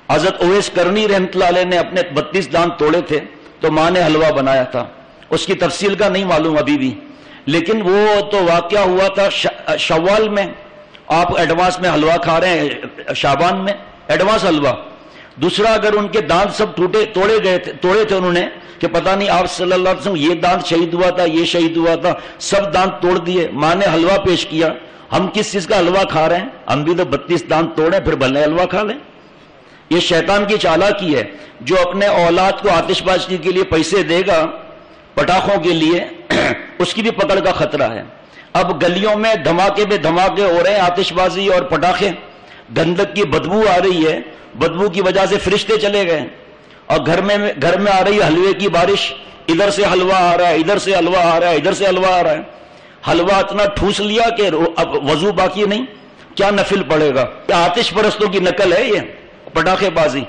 حضرت اویس کرنی رحمۃ اللہ علیہ نے اپنے 32 دانت توڑے تھے تو ماں نے حلوہ بنایا تھا. اس کی تفصیل کا نہیں معلوم ابھی بھی، لیکن وہ تو واقعہ ہوا تھا شوال میں. آپ ایڈوانس میں حلوہ کھا رہے ہیں شعبان میں، ایڈوانس حلوہ. دوسرا، اگر ان کے دانت سب توڑے تھے انہوں نے کہ پتہ نہیں آپ صلی اللہ علیہ وسلم یہ دانت شہید ہوا تھا، یہ شہید ہوا تھا، سب دانت توڑ دیے. ماں نے حلوہ پیش کیا. ہم کس چیز کا حلوہ کھا رہے ہیں؟ ہم بھی تو 32 دانت توڑیں پھر بھلے حلوہ کھا لیں. یہ شیطان کی چالاکی ہے. جو اپنے اولاد کو آتش بازی کے لیے پیسے دے گا پٹاخوں کے لیے، اس کی بھی پکڑ کا خطرہ ہے. اب گلیوں میں دھماکے بے دھماکے ہو رہے ہیں، آتش بازی اور پٹاخے. گندک کی بدبو آ رہی ہے، بدبو کی وجہ سے فرشتے چلے گئے. اور گھر میں آ رہی ہے حلوے کی بارش. ادھر سے حلوہ آ رہا ہے، ادھر سے حلوہ آ رہا ہے، ادھر سے حلوہ آ رہا ہے. حلوہ اتنا ٹھوس لیا کہ اب وضو باقی نہیں. کیا نفل پڑے گا؟ آتش پرستوں کی نقل ہے یہ پٹاخے بازی.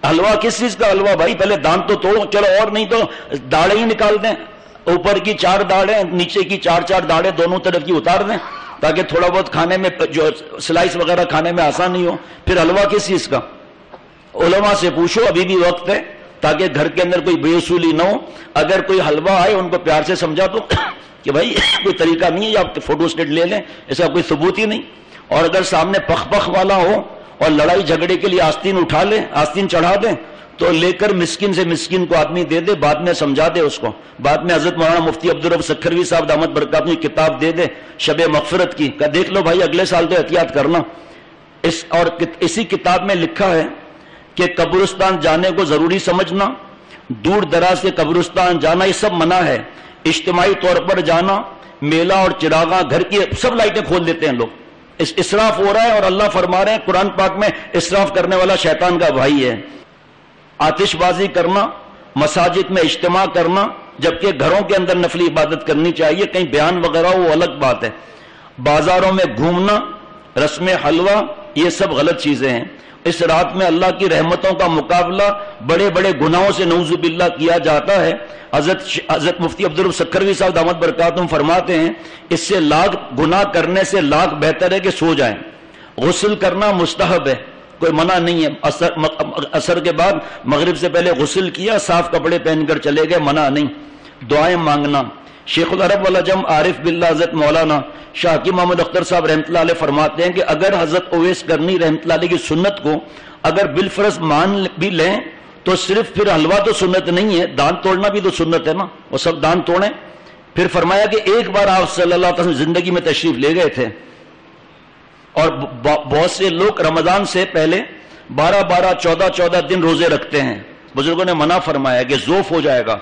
حلوہ کس چیز کا حلوہ بھائی؟ پہلے دانت تو توڑو، چلو اور نہیں تو داڑیں ہی نکال دیں. اوپر کی 4 داڑیں، نیچے کی 4 داڑیں دونوں طرف کی اتار دیں تاکہ تھوڑا بہت کھانے میں جو سلائس وغیرہ کھانے میں آسانی ہو. پھر حلوہ کس چیز کا؟ علماء سے پوچھو، ابھی بھی وقت ہے تاکہ گھر کے اندر کوئی بے اصولی نہ ہو. اگر کوئی حلوہ آئے ان کو پیار سے سمجھا دو کہ بھائی کوئی طریقہ نہیں ہے، یا آپ فوٹو اسٹیٹ لے لیں، ایسا کوئی ثبوت ہی نہیں. اور اگر سامنے پخ والا ہو اور لڑائی جھگڑے کے لیے آستین اٹھا لے، آستین چڑھا دیں، تو لے کر مسکین سے مسکین کو آدمی دے دے، بعد میں سمجھا دے اس کو. بعد میں حضرت مولانا مفتی عبدالرؤف سکھروی صاحب دامت برکاتہ کی کتاب دے دے شب مغفرت کی، کہ دیکھ لو بھائی اگلے سال تو احتیاط کرنا. اور اسی کتاب میں لکھا ہے کہ قبرستان جانے کو ضروری سمجھنا، دور دراز کے قبرستان جانا یہ سب منع ہے. اجتماعی طور پر جانا، میلہ اور چراغاں، گھر کی سب لائٹیں کھول دیتے ہیں لوگ. اسراف ہو رہا ہے، اور اللہ فرما رہے ہیں قرآن پاک میں اسراف کرنے والا شیطان کا بھائی ہے. آتش بازی کرنا، مساجد میں اجتماع کرنا، جبکہ گھروں کے اندر نفلی عبادت کرنی چاہیے. کہیں بیان وغیرہ وہ الگ بات ہے. بازاروں میں گھومنا، رسم حلوہ، یہ سب غلط چیزیں ہیں. اس رات میں اللہ کی رحمتوں کا مقابلہ بڑے بڑے گناہوں سے نعوذ باللہ کیا جاتا ہے. حضرت مفتی عبدالرؤف سکھروی صاحب دامت برکاتہم فرماتے ہیں اس سے لاکھ گناہ کرنے سے لاکھ بہتر ہے کہ سو جائیں. غسل کرنا مستحب ہے، کوئی منع نہیں ہے. عصر کے بعد مغرب سے پہلے غسل کیا، صاف کپڑے پہن کر چلے گئے، منع نہیں. دعائیں مانگنا. شیخ العرب والعجم عارف باللہ حضرت مولانا شاہ حکیم محمد اختر صاحب رحمۃ اللہ علیہ فرماتے ہیں کہ اگر حضرت اویس کرنی رحمۃ اللہ علیہ کی سنت کو اگر بالفرض مان بھی لیں تو صرف پھر حلوہ تو سنت نہیں ہے، دانت توڑنا بھی تو سنت ہے نا. وہ سب دانت توڑیں. پھر فرمایا کہ ایک بار آپ صلی اللہ علیہ وسلم زندگی میں تشریف لے گئے تھے، اور بہت سے لوگ رمضان سے پہلے 14 دن روزے رکھتے ہیں. بزرگوں نے منع فرمایا کہ ذوف ہو جائے گا،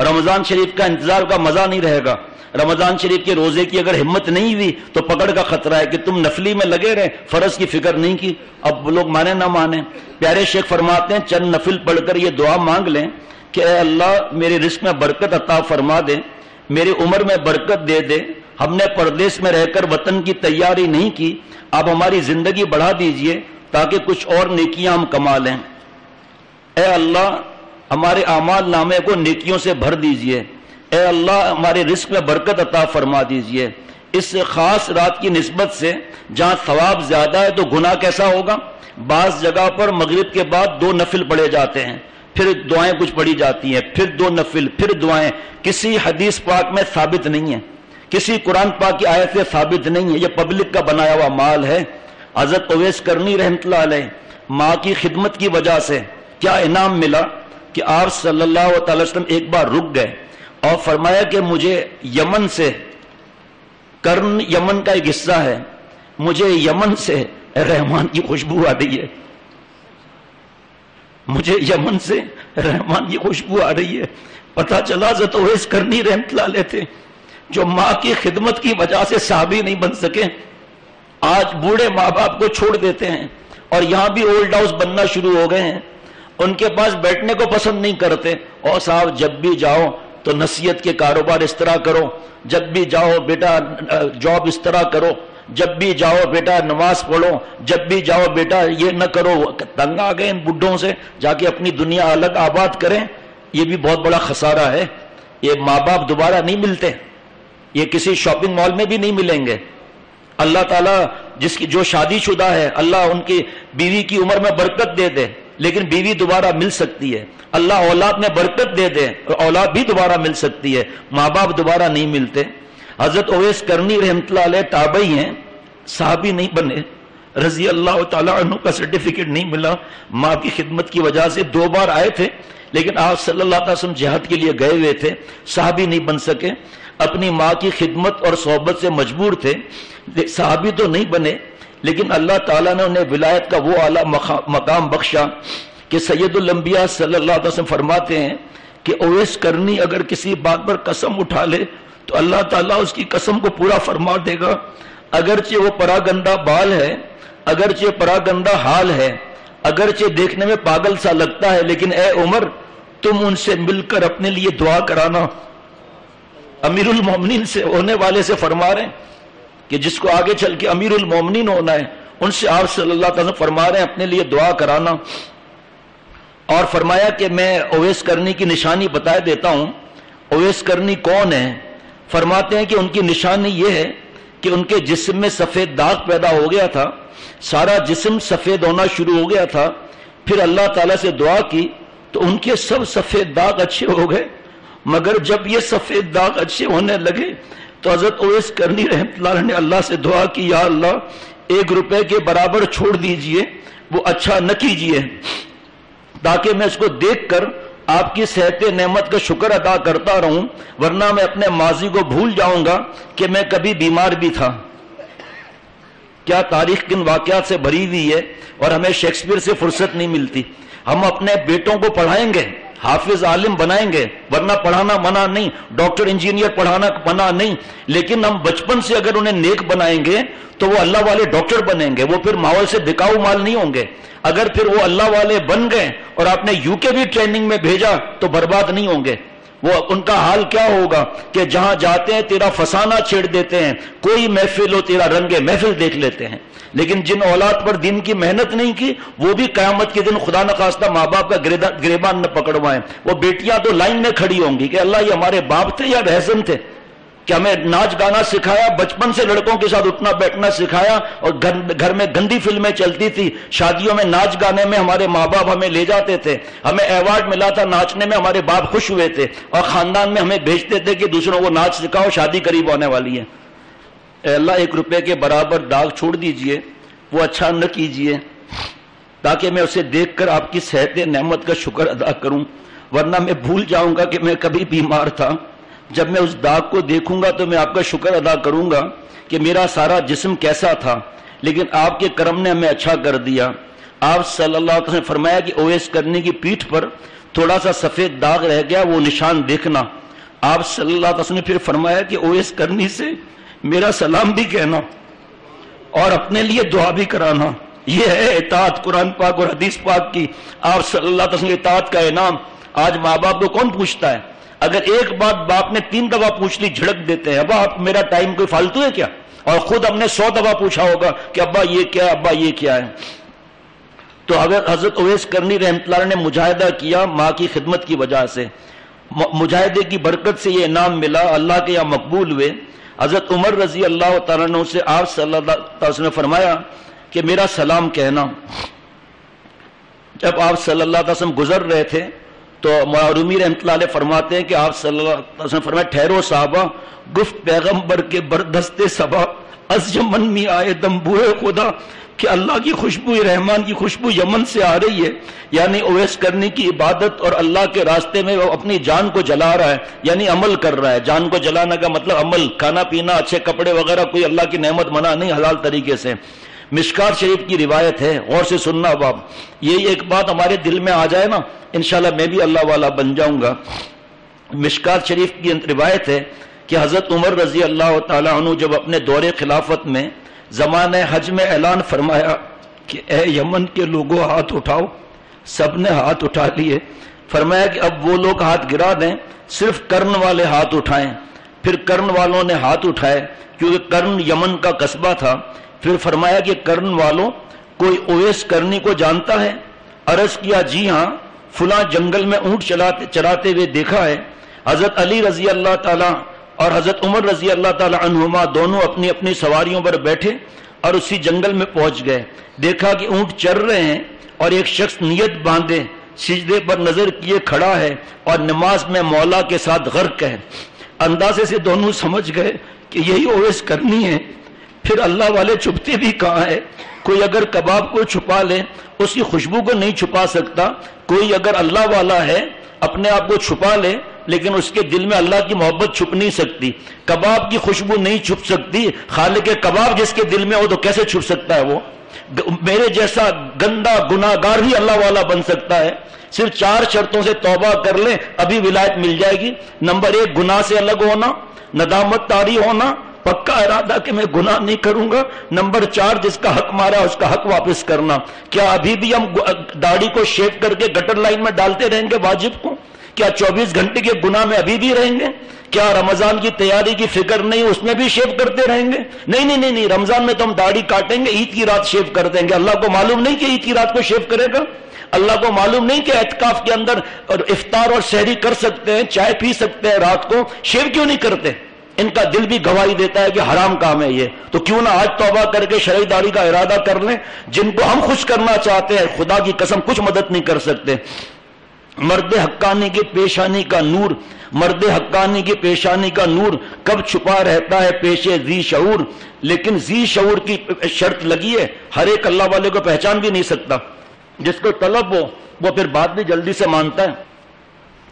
رمضان شریف کا انتظار کا مزہ نہیں رہے گا. رمضان شریف کے روزے کی اگر ہمت نہیں ہوئی تو پکڑ کا خطرہ ہے کہ تم نفلی میں لگے رہے، فرض کی فکر نہیں کی. اب لوگ مانے نہ مانے. پیارے شیخ فرماتے ہیں چند نفل پڑھ کر یہ دعا مانگ لیں کہ اے اللہ میرے رزق میں برکت عطا فرما دے، میری عمر میں برکت دے دے. ہم نے پردیس میں رہ کر وطن کی تیاری نہیں کی، آپ ہماری زندگی بڑھا دیجئے تاکہ کچھ اور نیکیاں ہم کما لیں. اے اللہ ہمارے اعمال نامے کو نیکیوں سے بھر دیجئے. اے اللہ ہمارے رزق میں برکت عطا فرما دیجئے. اس خاص رات کی نسبت سے جہاں ثواب زیادہ ہے تو گناہ کیسا ہوگا؟ بعض جگہ پر مغرب کے بعد 2 نفل پڑھے جاتے ہیں، پھر دعائیں کچھ پڑھی جاتی ہیں، پھر 2 نفل، پھر دعائیں. کسی حدیث پاک میں ثابت نہیں ہے، کسی قرآن پاک کی آیت سے ثابت نہیں ہے. یہ پبلک کا بنایا ہوا مال ہے. حضرت اویس کرنی رحمۃ اللہ علیہ ماں کی خدمت کی وجہ سے کیا انعام ملا کہ آپ صلی اللہ علیہ وسلم ایک بار رک گئے اور فرمایا کہ مجھے یمن سے، کرن یمن کا ایک حصہ ہے، مجھے یمن سے رحمان کی خوشبو آ رہی ہے، مجھے یمن سے رحمان کی خوشبو آ رہی ہے. پتہ چلا حضرت اویس کرنی رحمۃ اللہ علیہ تھے جو ماں کی خدمت کی وجہ سے صحابی نہیں بن سکے. آج بوڑھے ماں باپ کو چھوڑ دیتے ہیں اور یہاں بھی اولڈ ہاؤس بننا شروع ہو گئے ہیں. ان کے پاس بیٹھنے کو پسند نہیں کرتے. اور صاحب جب بھی جاؤ تو نصیحت کے کاروبار اس طرح کرو، جب بھی جاؤ بیٹا جاب اس طرح کرو، جب بھی جاؤ بیٹا نماز پڑھو، جب بھی جاؤ بیٹا یہ نہ کرو. تنگ آ گئے ان بڈھوں سے، جا کے اپنی دنیا الگ آباد کریں. یہ بھی بہت بڑا خسارہ ہے. یہ ماں باپ دوبارہ نہیں ملتے، یہ کسی شاپنگ مال میں بھی نہیں ملیں گے. اللہ تعالیٰ جو شادی شدہ ہے اللہ ان کی بیوی کی عمر میں برکت دے دے. لیکن بیوی دوبارہ مل سکتی ہے، اللہ اولاد میں برکت دے دے اور اولاد بھی دوبارہ مل سکتی ہے، ماں باپ دوبارہ نہیں ملتے۔ حضرت اویس کرنی رحمۃ اللہ علیہ تابعی ہیں، صحابی نہیں بنے، رضی اللہ تعالیٰ عنہ کا سرٹیفکیٹ نہیں ملا، ماں کی خدمت کی وجہ سے 2 بار آئے تھے، لیکن آپ صلی اللہ علیہ وسلم جہاد کے لیے گئے ہوئے تھے، صحابی نہیں بن سکے، اپنی ماں کی خدمت اور صحبت سے مجبور تھے، صحابی تو نہیں بنے، لیکن اللہ تعالیٰ نے انہیں ولایت کا وہ اعلیٰ مقام بخشا کہ سید الانبیاء صلی اللہ علیہ وسلم فرماتے ہیں کہ اویس کرنی اگر کسی بات پر قسم اٹھا لے تو اللہ تعالیٰ اس کی قسم کو پورا فرما دے گا، اگرچہ وہ پراگندہ بال ہے، اگرچہ پراگندہ حال ہے، اگرچہ دیکھنے میں پاگل سا لگتا ہے، لیکن اے عمر تم ان سے مل کر اپنے لیے دعا کرانا۔ امیر المومنین سے ہونے والے سے فرما رہے ہیں کہ جس کو آگے چل کے امیر المومنین ہونا ہے، ان سے آپ صلی اللہ علیہ وسلم فرما رہے ہیں اپنے لیے دعا کرانا۔ اور فرمایا کہ میں اویس کرنی کی نشانی بتا دیتا ہوں۔ اویس کرنی کون ہے؟ فرماتے ہیں کہ ان کی نشانی یہ ہے کہ ان کے جسم میں سفید داغ پیدا ہو گیا تھا، سارا جسم سفید ہونا شروع ہو گیا تھا، پھر اللہ تعالیٰ سے دعا کی تو ان کے سب سفید داغ اچھے ہو گئے، مگر جب یہ سفید داغ اچھے ہونے لگے تو حضرت اویس کرنی رحمۃ اللہ نے اللہ سے دعا کی، یا اللہ 1 روپے کے برابر چھوڑ دیجئے، وہ اچھا نہ کیجئے، تاکہ میں اس کو دیکھ کر آپ کی صحت نعمت کا شکر ادا کرتا رہوں، ورنہ میں اپنے ماضی کو بھول جاؤں گا کہ میں کبھی بیمار بھی تھا۔ کیا تاریخ کن واقعات سے بھری ہوئی ہے، اور ہمیں شیکسپیئر سے فرصت نہیں ملتی۔ ہم اپنے بیٹوں کو پڑھائیں گے، حافظ عالم بنائیں گے، ورنہ پڑھانا منع نہیں، ڈاکٹر انجینئر پڑھانا منع نہیں، لیکن ہم بچپن سے اگر انہیں نیک بنائیں گے تو وہ اللہ والے ڈاکٹر بنیں گے، وہ پھر ماحول سے بکاؤ مال نہیں ہوں گے۔ اگر پھر وہ اللہ والے بن گئے اور آپ نے UK بھی ٹریننگ میں بھیجا تو برباد نہیں ہوں گے۔ وہ ان کا حال کیا ہوگا کہ جہاں جاتے ہیں تیرا فسانہ چھیڑ دیتے ہیں، کوئی محفل ہو تیرا رنگ محفل دیکھ لیتے ہیں۔ لیکن جن اولاد پر دین کی محنت نہیں کی، وہ بھی قیامت کے دن خدا نخواستہ ماں باپ کا گریبان نہ پکڑوائیں، وہ بیٹیاں تو لائن میں کھڑی ہوں گی کہ اللہ یہ ہمارے باپ تھے یا رہزن تھے کہ ہمیں ناچ گانا سکھایا، بچپن سے لڑکوں کے ساتھ اٹھنا بیٹھنا سکھایا، اور گھر میں گندی فلمیں چلتی تھی، شادیوں میں ناچ گانے میں ہمارے ماں باپ ہمیں لے جاتے تھے، ہمیں ایوارڈ ملا تھا ناچنے میں، ہمارے باپ خوش ہوئے تھے، اور خاندان میں ہمیں بھیجتے تھے کہ دوسروں کو ناچ سکھاؤ، شادی قریب ہونے والی ہے۔ اے اللہ 1 روپے کے برابر داغ چھوڑ دیجئے، وہ اچھا نہ کیجئے، تاکہ میں اسے دیکھ کر آپ کی صحت نعمت کا شکر ادا کروں، ورنہ میں بھول جاؤں گا کہ میں کبھی بیمار تھا۔ جب میں اس داغ کو دیکھوں گا تو میں آپ کا شکر ادا کروں گا کہ میرا سارا جسم کیسا تھا، لیکن آپ کے کرم نے ہمیں اچھا کر دیا۔ آپ صلی اللہ علیہ وسلم نے فرمایا کہ اویس کرنی کی پیٹھ پر تھوڑا سا سفید داغ رہ گیا، وہ نشان دیکھنا۔ آپ صلی اللہ علیہ وسلم نے پھر فرمایا کہ اویس کرنی سے میرا سلام بھی کہنا اور اپنے لیے دعا بھی کرانا۔ یہ ہے اطاعت قرآن پاک اور حدیث پاک کی، آپ صلی اللہ علیہ وسلم کی اطاعت کا انعام۔ آج ماں باپ کو کون پوچھتا ہے؟ اگر ایک بات باپ نے 3 دفعہ پوچھ لی جھڑک دیتے ہیں، ابا آپ میرا ٹائم کوئی فالتو ہے کیا؟ اور خود ہم نے 100 دفعہ پوچھا ہوگا کہ ابا یہ کیا ہے، ابا یہ کیا ہے۔ تو اگر حضرت اویس کرنی رحمۃ اللہ نے مجاہدہ کیا ماں کی خدمت کی وجہ سے، مجاہدے کی برکت سے یہ انعام ملا، اللہ کے یہاں مقبول ہوئے۔ حضرت عمر رضی اللہ تعالیٰ عنہ سے آپ صلی اللہ علیہ وسلم نے فرمایا کہ میرا سلام کہنا۔ جب آپ صلی اللہ علیہ وسلم گزر رہے تھے تو معرومی رحمۃ اللہ علیہ فرماتے ہیں کہ آپ صلی اللہ علیہ وسلم فرمایا، ٹھہرو صحابہ، گفت پیغمبر کے بردست صبا، از یمن میں آئے دم بوئے خدا، کہ اللہ کی خوشبو، رحمان کی خوشبو یمن سے آ رہی ہے، یعنی اویس کرنی کی عبادت اور اللہ کے راستے میں وہ اپنی جان کو جلا رہا ہے، یعنی عمل کر رہا ہے۔ جان کو جلانا کا مطلب عمل، کھانا پینا، اچھے کپڑے وغیرہ کوئی اللہ کی نعمت منع نہیں، حلال طریقے سے۔ مشکات شریف کی روایت ہے، غور سے سننا باب، یہ ایک بات ہمارے دل میں آ جائے نا، انشاءاللہ میں بھی اللہ والا بن جاؤں گا۔ مشکات شریف کی روایت ہے کہ حضرت عمر رضی اللہ تعالیٰ عنہ جب اپنے دور خلافت میں زمانہ حج میں اعلان فرمایا کہ اے یمن کے لوگوں ہاتھ اٹھاؤ، سب نے ہاتھ اٹھا لیے۔ فرمایا کہ اب وہ لوگ ہاتھ گرا دیں، صرف کرن والے ہاتھ اٹھائیں۔ پھر کرن والوں نے ہاتھ اٹھائے، کیونکہ کرن یمن کا قصبہ تھا۔ پھر فرمایا کہ کرن والوں کوئی اویس کرنی کو جانتا ہے؟ عرض کیا جی ہاں، فلاں جنگل میں اونٹ چراتے ہوئے دیکھا ہے۔ حضرت علی رضی اللہ تعالیٰ اور حضرت عمر رضی اللہ تعالیٰ عنہما دونوں اپنی اپنی سواریوں پر بیٹھے اور اسی جنگل میں پہنچ گئے، دیکھا کہ اونٹ چر رہے ہیں اور ایک شخص نیت باندھے سجدے پر نظر کیے کھڑا ہے اور نماز میں مولا کے ساتھ غرق ہے، اندازے سے دونوں سمجھ گئے کہ یہی اویس کرنی ہے۔ پھر اللہ والے چھپتے بھی کہاں ہے؟ کوئی اگر کباب کو چھپا لے اس کی خوشبو کو نہیں چھپا سکتا، کوئی اگر اللہ والا ہے اپنے آپ کو چھپا لے لیکن اس کے دل میں اللہ کی محبت چھپ نہیں سکتی، کباب کی خوشبو نہیں چھپ سکتی، خالق کباب جس کے دل میں ہو تو کیسے چھپ سکتا ہے وہ؟ میرے جیسا گندا گناہگار بھی اللہ والا بن سکتا ہے۔ صرف 4 شرطوں سے توبہ کر لیں ابھی ولایت مل جائے گی۔ نمبر 1 گناہ سے الگ ہونا، ندامت طاری ہونا، پکا ارادہ کہ میں گناہ نہیں کروں گا۔ نمبر 4 جس کا حق مارا اس کا حق واپس کرنا۔ کیا ابھی بھی ہم داڑھی کو شیو کر کے گٹر لائن میں ڈالتے رہیں گے واجب کو؟ کیا 24 گھنٹے کے گناہ میں ابھی بھی رہیں گے؟ کیا رمضان کی تیاری کی فکر نہیں اس میں بھی شیو کرتے رہیں گے؟ نہیں، رمضان میں تو ہم داڑھی کاٹیں گے، عید کی رات شیو کر دیں گے۔ اللہ کو معلوم نہیں کہ عید کی رات کو شیو کرے گا؟ اللہ کو معلوم نہیں کہ اعتکاف کے اندر افطار اور سحری کر سکتے ہیں، چائے پی سکتے ہیں رات کو، شیو کیوں نہیں کرتے؟ ان کا دل بھی گواہی دیتا ہے کہ حرام کام ہے یہ، تو کیوں نہ آج توبہ کر کے شرعی داڑھی کا ارادہ کر لیں۔ جن کو ہم خوش کرنا چاہتے ہیں خدا کی قسم کچھ مدد نہیں کر سکتے۔ مرد حقانی کی پیشانی کا نور، مرد حقانی کی پیشانی کا نور کب چھپا رہتا ہے پیش ذی شعور، لیکن ذی شعور کی شرط لگی ہے، ہر ایک اللہ والے کو پہچان بھی نہیں سکتا۔ جس کو طلب ہو وہ پھر بات بھی جلدی سے مانتا ہے۔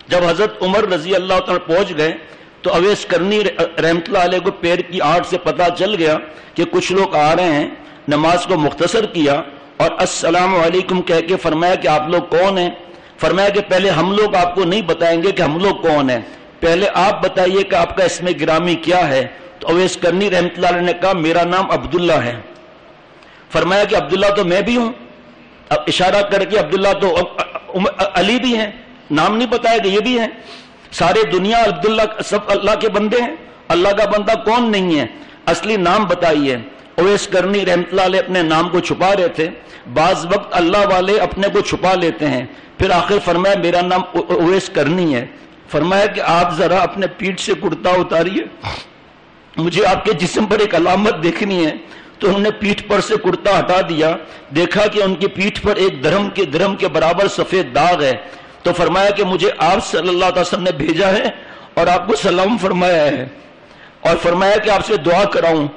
جب حضرت عمر رضی اللہ تعالیٰ پہنچ گئے تو اویس کرنی رحمت اللہ علیہ کو پیر کی آڑ سے پتا چل گیا کہ کچھ لوگ آ رہے ہیں۔ نماز کو مختصر کیا اور السلام علیکم کہہ کے فرمایا کہ آپ لوگ کون ہیں؟ فرمایا کہ پہلے ہم لوگ آپ کو نہیں بتائیں گے کہ ہم لوگ کون ہیں، پہلے آپ بتائیے کہ آپ کا اسم گرامی کیا ہے۔ تو اویس کرنی رحمت اللہ علیہ نے کہا میرا نام عبداللہ ہے۔ فرمایا کہ عبداللہ تو میں بھی ہوں۔ اب اشارہ کر کے عبداللہ تو علی بھی ہیں، نام نہیں بتایا کہ یہ بھی ہیں۔ سارے دنیا عبداللہ سب اللہ کے بندے ہیں، اللہ کا بندہ کون نہیں ہے؟ اصلی نام بتائیے۔ اویس کرنی رحمت اللہ علیہ اپنے نام کو چھپا رہے تھے۔ بعض وقت اللہ والے اپنے کو چھپا لیتے ہیں، پھر آخر فرمایا میرا نام اویس کرنی ہے۔ فرمایا کہ آپ ذرا اپنے پیٹھ سے کرتا اتاریے، مجھے آپ کے جسم پر ایک علامت دیکھنی ہے۔ تو انہوں نے پیٹھ پر سے کرتا ہٹا دیا، دیکھا کہ ان کی پیٹھ پر ایک درہم کے برابر سفید داغ ہے۔ تو فرمایا کہ مجھے آپ صلی اللہ علیہ وسلم نے بھیجا ہے اور آپ کو سلام فرمایا ہے، اور فرمایا کہ آپ سے دعا کراؤں،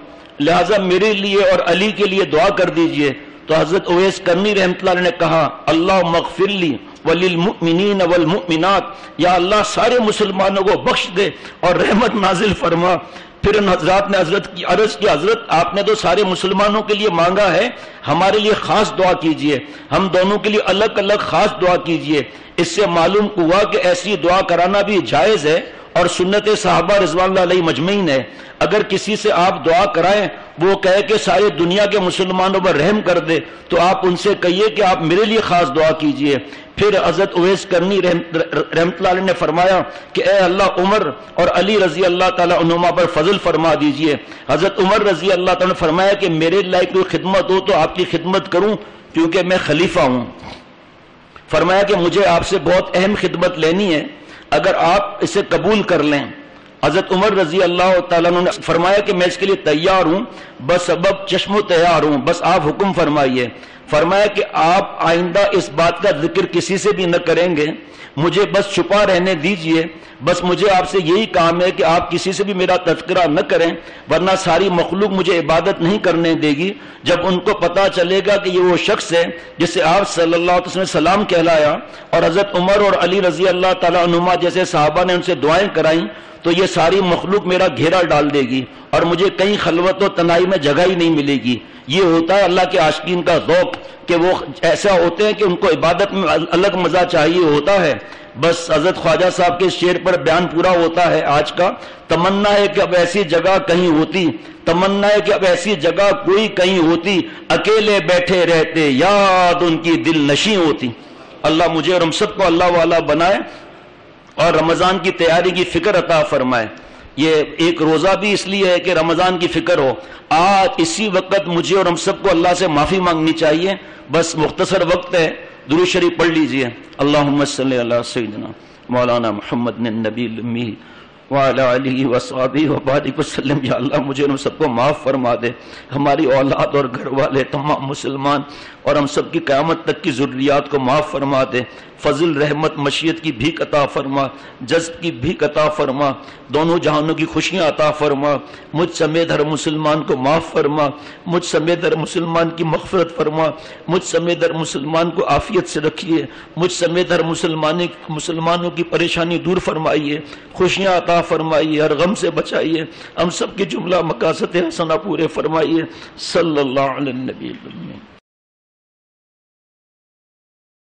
لہٰذا میرے لیے اور علی کے لیے دعا کر دیجئے۔ تو حضرت اویس کرنی رحمت اللہ علیہ نے کہا اللہم اغفر لی وللمؤمنین والمؤمنات، یا اللہ سارے مسلمانوں کو بخش دے اور رحمت نازل فرما۔ پھر ان حضرات نے حضرت کی عرض کی حضرت آپ نے تو سارے مسلمانوں کے لیے مانگا ہے، ہمارے لیے خاص دعا کیجئے، ہم دونوں کے لیے الگ الگ خاص دعا کیجئے۔ اس سے معلوم ہوا کہ ایسی دعا کرانا بھی جائز ہے اور سنت صحابہ رضوان اللہ علیہ مجمعین ہے۔ اگر کسی سے آپ دعا کرائیں وہ کہے کہ سارے دنیا کے مسلمانوں پر رحم کر دے تو آپ ان سے کہیے کہ آپ میرے لیے خاص دعا کیجئے۔ پھر حضرت اویس کرنی رحمت اللہ علیہ نے فرمایا کہ اے اللہ عمر اور علی رضی اللہ تعالیٰ عنہما پر فضل فرما دیجئے۔ حضرت عمر رضی اللہ تعالیٰ نے فرمایا کہ میرے لائق کوئی خدمت ہو تو آپ کی خدمت کروں کیونکہ میں خلیفہ ہوں۔ فرمایا کہ مجھے آپ سے بہت اہم خدمت لینی ہے، اگر آپ اسے قبول کر لیں۔ حضرت عمر رضی اللہ تعالیٰ نے فرمایا کہ میں اس کے لیے تیار ہوں، بس سبب چشم و تیار ہوں، بس آپ حکم فرمائیے۔ فرمایا کہ آپ آئندہ اس بات کا ذکر کسی سے بھی نہ کریں گے، مجھے بس چھپا رہنے دیجئے، بس مجھے آپ سے یہی کام ہے کہ آپ کسی سے بھی میرا تذکرہ نہ کریں، ورنہ ساری مخلوق مجھے عبادت نہیں کرنے دے گی۔ جب ان کو پتا چلے گا کہ یہ وہ شخص ہے جسے آپ صلی اللہ علیہ وسلم نے سلام کہلایا اور حضرت عمر اور علی رضی اللہ تعالیٰ عنہما جیسے صحابہ نے ان سے دعائیں کرائیں، تو یہ ساری مخلوق میرا گھیرا ڈال دے گی اور مجھے کہیں خلوت و تنہائی میں جگہ ہی نہیں ملے گی۔ یہ ہوتا ہے اللہ کے عاشقین کا ذوق کہ وہ ایسا ہوتے ہیں کہ ان کو عبادت میں الگ مزہ چاہیے ہوتا ہے۔ بس حضرت خواجہ صاحب کے شعر پر بیان پورا ہوتا ہے آج کا۔ تمنا ہے کہ اب ایسی جگہ کہیں ہوتی، تمنا ہے کہ اب ایسی جگہ کوئی کہیں ہوتی، اکیلے بیٹھے رہتے یاد ان کی دل نشیں ہوتی۔ اللہ مجھے اور ہم سب کو اللہ والا بنائے اور رمضان کی تیاری کی فکر عطا فرمائے۔ یہ ایک روزہ بھی اس لیے ہے کہ رمضان کی فکر ہو۔ آج اسی وقت مجھے اور ہم سب کو اللہ سے معافی مانگنی چاہیے، بس مختصر وقت ہے، درود شریف پڑھ لیجئے۔ اللہم صلی علی سیدنا مولانا محمد النبی الامی وعلی آلہ وصحبہ وبارک وسلم۔ یا اللہ مجھے ہم سب کو معاف فرما دے، ہماری اولاد اور گھر والے تمام مسلمان اور ہم سب کی قیامت تک کی ذریات کو معاف فرما دے، فضل رحمت مشیت کی بھیک عطا فرما، جذب کی بھیک عطا فرما، دونوں جہانوں کی خوشیاں عطا فرما، مجھ سمیت ہر مسلمان کو معاف فرما، مجھ سمیت ہر مسلمان کی مغفرت فرما، مجھ سمیت ہر مسلمان کو عافیت سے رکھیے، مجھ سمیت ہر مسلمانوں کی پریشانی دور فرمائیے، خوشیاں عطا فرمائیے، ہر غم سے بچائیے، ہم سب کے جملہ مقاصد حسنہ پورے فرمائیے۔ صلی اللہ علیہ النبی الامین۔